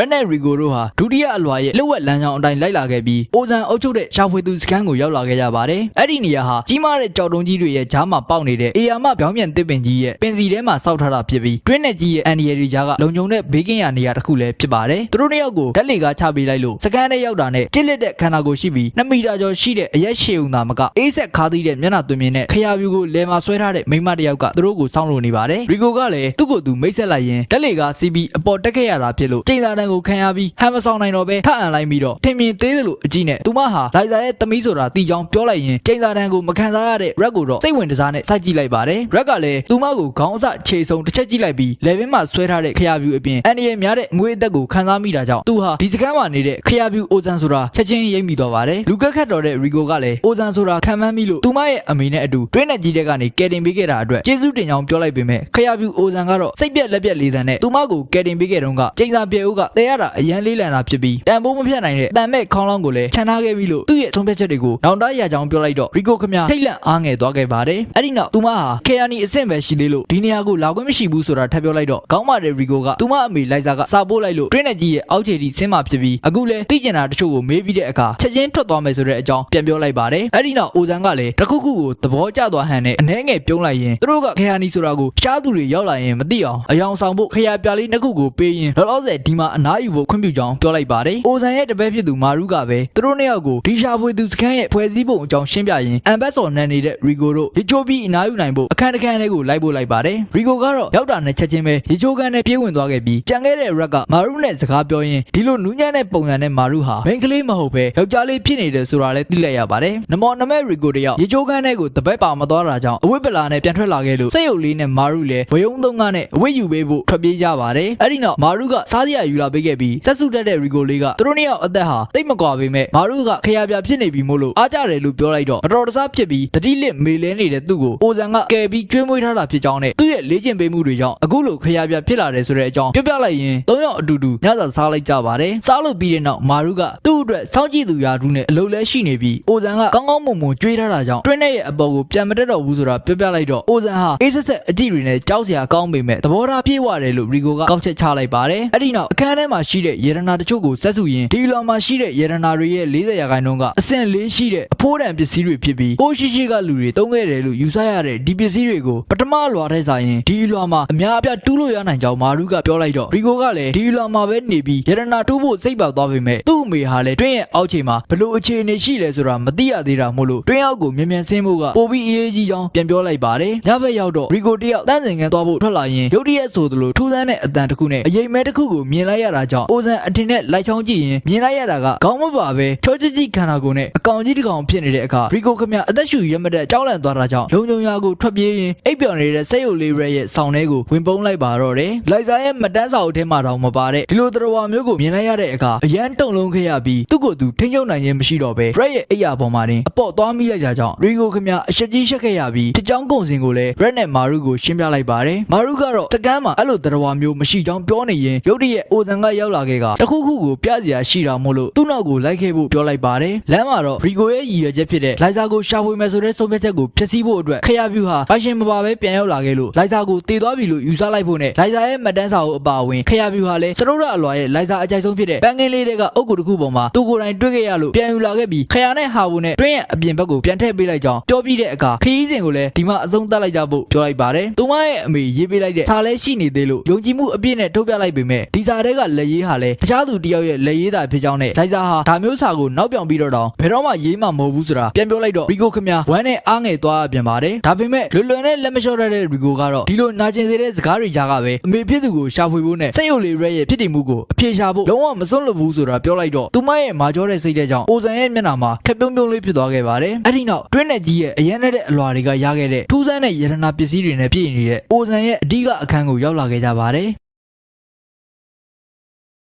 နဲ့ရီကိုတို့ဟာဒုတိယအလွာရဲ့လှုပ်ဝက်လမ်းကြောင်းအတိုင်းလိုက်လာခဲ့ပြီးအိုဇန်အုပ်ချုပ်တဲ့ရှာဖွေသူစခန်းကိုရောက်လာခဲ့ကြပါတယ်။အဲ့ဒီနေရာဟာကြီးမားတဲ့ကြောက်တုံးကြီးတွေရဲ့ကြားမှာပေါက်နေတဲ့အေယာမပြောင်းပြန်တစ်ပင်ကြီးရဲ့ပင်စီထဲမှာစောက်ထားတာဖြစ်ပြီးတွင်းနဲ့ကြီးရဲ့အန်ဒီရတွေကြားကလုံခြုံတဲ့ဘေးကင်းရာနေရာတစ်ခုလည်းဖြစ်ပါတယ်။သူတို့နှစ်ယောက်ကိုဓာတ်လေကားချပေးလိုက်လို့စခန်းထဲရောက်တာနဲ့ကျစ်လက်တဲ့ခန္ဓာကိုယ်ရှိပြီး2 မီတာကျော်ရှိတဲ့အရက်ရှည်ုံသာမကအေးဆက်ခါးသီးတဲ့မျက်နှာသွင်းမြင်နဲ့ခရာပြူကိုလဲမှာဆွဲထားတဲ့မိန်းမတစ်ယောက်ကသူတို့ကိုစောင့်လို့နေပါတယ်။ရီကိုကလည်းသူ့ကိုယ်သူမိတ်ဆက်လိုက်ရင်ဓာတ်လေကားစီးပြီးအပေါ်တက်ခဲ့ရတာဖြစ်လို့ကျိန်စာတန်ကိုခံရပြီးဟန်မဆောင်နိုင်တော့ပဲထအန်လိုက်ပြီးတော့ထင်မြင်သေးတယ်လို့အကြည့်နဲ့သူမဟာလိုင်ဇာရဲ့သမီးဆိုတာတီချောင်းပြောလိုက်ရင်ကျိန်စာတန်ကိုမခံစားရတဲ့ရက်ကိုတော့စိတ်ဝင်တစားနဲ့စိုက်ကြည့်လိုက်ပါတယ်။ရက်ကလည်းသူမကိုခေါင်းအစခြေဆုံးတစ်ချက်ကြည့်လိုက်ပြီးလေဘင်းမှာဆွဲထားတဲ့ခရာပြူအပြင်အန်ဒီရဲ့များတဲ့ငွေအသက်ကိုခံစားမိတာကြောင့်သူဟာဒီစကမ်းမှာနေတဲ့ခရာပြူအိုဇန်ဆိုတာချက်ချင်းရိပ်မိသွားပါတယ်။လူကက်ခတ်တော်တဲ့ရီကိုကလည်းအိုဇန်ဆိုတာခံမှန်းမိလို့သူမရဲ့အမေနဲ့အတူတွင်းနဲ့ကြီးတဲ့ကနေကယ်တင်ပေးခဲ့တာအတွက်ကျေးဇူးတင်ကြောင်းပြောလိုက်ပေမဲ့ခရာပြူအိုဇန်ကတော့စိတ်ပြက်လက်ပြက်လေးသံနဲ့သူမကိုကယ်တင်ပေးခဲ့တုန်းကကျိန်စာပြေဦးကတဲရတာအရန်လေးလံတာဖြစ်ပြီးတန်ဖိုးမဖြတ်နိုင်တဲ့တန်မဲ့ခေါင်းလောင်းကိုလည်းခြံထားခဲ့ပြီးလို့သူ့ရဲ့ဆုံးဖြတ်ချက်တွေကိုနောင်တရကြောင်းပြောလိုက်တော့ရီကိုခမထိတ်လန့်အားငယ်သွားခဲ့ပါတယ်။အဲ့ဒီနောက်သူမဟာခေယာနီအဆင့်ပဲရှိသေးလို့ဒီနေရာကိုလာခွင့်မရှိဘူးဆိုတာထပ်ပြောလိုက်တော့ခေါင်းမာတဲ့ရီကိုကသူမအမေလိုက်စာကစာပို့လိုက်လို့တွင်းနဲ့ကြီးရဲ့အောက်ခြေထိဆင်းမှာဖြစ်ပြီးအခုလဲသိကျင်တာတချို့ကိုမေးပြီးတဲ့အခါချက်ချင်းထွက်သွားမယ်ဆိုတဲ့အကြောင်းပြန်ပြောလိုက်ပါတယ်။အဲ့ဒီနောက်အိုဇန်ကလည်းတခုခုကိုသဘောကျသွားဟန်နဲ့အနှဲငယ်ပြုံးလိုက်ရင်သူတို့ကခေယာနီဆိုတာကိုရှားသူတွေရောက်လာရင်မသိအောင်အယောင်ဆောင်ဖို့ခေယာပြလေးနှစ်ခုကိုပေးရင်လောလောဆယ်ဒီမှာအနားယူဖို့ခွင့်ပြုကြောင်းပြောလိုက်ပါတယ်။အိုဇန်ရဲ့တပည့်ဖြစ်သူမာရူကပဲသူတို့နှစ်ယောက်ကိုဒီရှာဖွေသူစခန်းရဲ့ဖွဲ့စည်းပုံအကြောင်းရှင်းပြရင်အမ်ဘတ်စော်နန်းနေတဲ့ရီကိုတို့ရေချိုးပြီးအနားယူနိုင်ဖို့အခန်းတစ်ခန်းလေးကိုလိုက်ပို့လိုက်ပါတယ်။ရီကိုကတော့ရောက်တာနဲ့ချက်ချင်းပဲရေချိုးခန်းနဲ့ပြေးဝင်သွားခဲ့ပြီးကြံခဲ့တဲ့ရက်ကမာရူနဲ့စကားပြောရင်းဒီလိုနူးညံ့တဲ့ပုံစံနဲ့မာရူဟာမိန်းကလေးမဟုတ်ပဲယောက်ျားလေးဖြစ်နေတယ်ဆိုတာလည်းသိလိုက်ရပါတယ်။နမောနမဲရီကိုတယောက်ရေချိုးခန်းထဲကိုတပတ်ပါမသွားတာကြောင့်အဝတ်ပလာနဲ့ပြန်ထွက်လာခဲ့လို့စိတ်ယုတ်လေးနဲ့မာရူလည်းဝယုံသုံးကားနဲ့အဝတ်ယူပေးဖို့ထွက်ပြေးကြပါတယ်။အဲ့ဒီနောက်မာရူကစားစရာယူလာပေးခဲ့ပြီးဆက်စုတက်တဲ့ရီကိုလေးကသူတို့နှစ်ယောက်အသက်ဟာတိတ်မကွာပေမဲ့မာရူကခရာပြဖြစ်နေပြီမို့လို့အားကြတယ်လို့ပြောလိုက်တော့မတော်တဆဖြစ်ပြီးတတိလစ်မေလဲနေတဲ့သူ့ကိုအိုဇန်ကကယ်ပြီးကျွေးမွေးထားတာဖြစ်ကြောင်းနဲ့သူ့ရဲ့လေ့ကျင့်ပေးမှုတွေကြောင့်အခုလိုခရာပြဖြစ်လာတယ်ဆိုတဲ့အကြောင်းပြောပြလိုက်ရင်၃ယောက်အတူတူညစာစားလိုက်ကြပါတယ်။စားလို့ပြီးတဲ့နောက်မာရူကသူ့အတွက်စောင့်ကြည့်သူရာထူးနဲ့အလုပ်လဲရှိနေပြီးအိုဇန်ကကောင်းကောင်းမွန်မွန်ကျွေးထားတာကြောင့်တွင်းနဲ့ရဲ့အပေါ်ကိုပြန်မတက်တော့ဘူးဆိုတာပြောပြလိုက်တော့အိုဇန်ဟာအေးဆက်ဆက်အကြည့်တွေနဲ့ကြောက်စရာကောင်းပေမဲ့သဘောထားပြေးဝတယ်လို့ရီကိုကကောက်ချက်ချလိုက်ပါတယ်။အဲ့ဒီနောက်အခန်းထဲမှာရှိတဲ့ယေရနာတချို့ကိုဆက်စုရင်ဒီလောင်မှာရှိတဲ့ယေရနာတွေရဲ့40%ကအဆင့်4ရှိတဲ့အဖိုးတန်ပစ္စည်းတွေဖြစ်ပြီးပိုးရှိကလူတွေသုံးခဲ့တယ်လို့ယူဆရတဲ့ဒီပစ္စည်းတွေကိုပထမလွာထဲဆိုင်ရင်ဒီလွာမှာအများအပြားတူးလို့ရနိုင်ကြောင်းမာရူကပြောလိုက်တော့ရီကိုကလည်းဒီလွာမှာပဲနေပြီးယေရနာတူးဖို့စိတ်ပါသွားပေမဲ့သူ့အမေဟာလည်းတွင်းရဲ့အောက်ခြေမှာဘလို့အခြေအနေရှိလဲဆိုတာမသိရသေးတာမို့လို့တွင်းအောက်ကိုမြန်မြန်ဆင်းဖို့ကပိုပြီးအရေးကြီးကြောင်းပြန်ပြောလိုက်ပါတယ်။ညဘက်ရောက်တော့ရီကိုတယောက်တန်းစင်ကန်သွားဖို့ထွက်လာရင်ရုတ်တရက်ဆိုသလိုထူးဆန်းတဲ့အတန်တစ်ခုနဲ့အရေးမဲတစ်ခုကိုမြင်လိုက်ရတာကြောင့်အိုဇန်အထင်နဲ့လိုက်ချောင်းကြည့်ရင်မြင်လိုက်ရတာကခေါင်းမပါပဲချောချစ်ကြီးခန္ဓာကိုယ်နဲ့အကောင်ကြီးတစ်ကောင်ဖြစ်နေတဲ့အခါရီကိုခမအသက်ရှူရမတဲ့ကြောက်လန့်သွားတာကြောင့်လုံုံရာကိုထွက်ပြေးရင်အိပ်ပျော်နေတဲ့စက်ရုပ်လေးရဲ့ဆောင်းထဲကိုဝင်ပုန်းလိုက်ပါတော့တယ်။လိုက်စာရဲ့မတန်းစာအုပ်ထဲမှာတော့မပါတဲ့ဒီလိုတော်ဝါမျိုးကိုမြင်လိုက်ရတဲ့အခါအရန်တုံလုံးခဲ့ရပြီးသူ့ကိုယ်သူထိန်းချုပ်နိုင်ခြင်းမရှိတော့ပဲရက်ရဲ့အိပ်ယာပေါ်မှာတင်အပေါ့သွားမိလိုက်တာကြောင့်ရီကိုခမအရှက်ကြီးရှက်ခဲ့ရပြီးတကြောင်ကုန်စင်ကိုလည်းရက်နဲ့မာရူကိုရှင်းပြလိုက်ပါတယ်။မာရူကတော့စကမ်းမှာအဲ့လိုတော်ဝါမျိုးမရှိကြောင်းပြောနေရင်ရုတ်တရက်အိုဇန်ကရောက်လာခဲ့ကတခုခုကိုပြစရာရှိတာမို့လို့သူ့နောက်ကိုလိုက်ခဲ့ဖို့ပြောလိုက်ပါတယ်။လမ်းမှာတော့ရီကိုရဲ့ရည်ရွယ်ချက်ဖြစ်တဲ့လိုက်စာကိုရှာဖွေမယ်ဆိုတဲ့ဆုံးဖြတ်ချက်ကိုဖျက်ဆီးဖို့အတွက်ခရာပြူဟာဘိုင်ရှင်မပါပဲပြန်ရောက်လာခဲ့လို့လိုက်စာကိုတည်သွားပြီလို့ယူဆလိုက်ဖို့နဲ့လိုက်စာရဲ့မတန်းစာကိုအပါအဝင်ခရာပြူဟာလည်းစရုပ်ရအလွာရဲ့လိုက်စာအကြိုက်ဆုံးဖြစ်တဲ့ပန်းကင်းလေးတွေကအုပ်ကိုတစ်ခုပေါ်မှာသူကိုယ်တိုင်တွေ့ခဲ့ရလို့ပြန်ယူလာခဲ့ပြီးခရာနဲ့ဟာဘူးနဲ့တွင်းရဲ့အပြင်ဘက်ကိုပြန်ထည့်ပေးလိုက်ကြောင်းပြောပြီးတဲ့အခါခရီးစဉ်ကိုလည်းဒီမှာအဆုံးသတ်လိုက်ကြဖို့ပြောလိုက်ပါတယ်။သူမရဲ့အမေရေးပေးလိုက်တဲ့စာလဲရှိနေသေးလို့ယုံကြည်မှုအပြည့်နဲ့ထုတ်ပြလိုက်ပေမဲ့ဒီစာတွေကလက်ရေးဟာလည်းတခြားသူတယောက်ရဲ့လက်ရေးတာဖြစ်ကြောင်းနဲ့လိုက်စာဟာဒါမျိုးစာကိုနောက်ပြောင်ပြီးတော့တောင်ဘယ်တော့မှရေးမှမဟုတ်ဘူးဆိုတာပြန်ပြောလိုက်တော့ရီကိုခမဝမ်းနဲ့အားငယ်သွားပြန်ပါတယ်။ဒါပေမဲ့လွယ်လွယ်နဲ့လက်မလျှော့ရတဲ့ရီကိုကတော့ဒီလိုနာကျင်စေတဲ့စကားတွေကြားကပဲအမေဖြစ်သူကိုရှာဖွေဖို့နဲ့စက်ရုပ်လေးရဲ့ဖြစ်တည်မှုကိုအပြေရှာဖို့လုံးဝမစွန့်လွတ်ဘူးဆိုတာပြောလိုက်တော့သူမရဲ့မာကျောတဲ့စိတ်တဲ့ကြောင့်အိုဇန်ရဲ့မျက်နှာမှာခက်ပြုံးပြုံးလေးဖြစ်သွားခဲ့ပါတယ်။အဲ့ဒီနောက်တွင်းနဲ့ကြီးရဲ့အရန်နဲ့တဲ့အလွာတွေကရခဲ့တဲ့ထူးဆန်းတဲ့ယရနာပစ္စည်းတွေနဲ့ပြည့်နေတဲ့အိုဇန်ရဲ့အဓိကအခန်းကိုရောက်လာခဲ့ကြပါတယ်။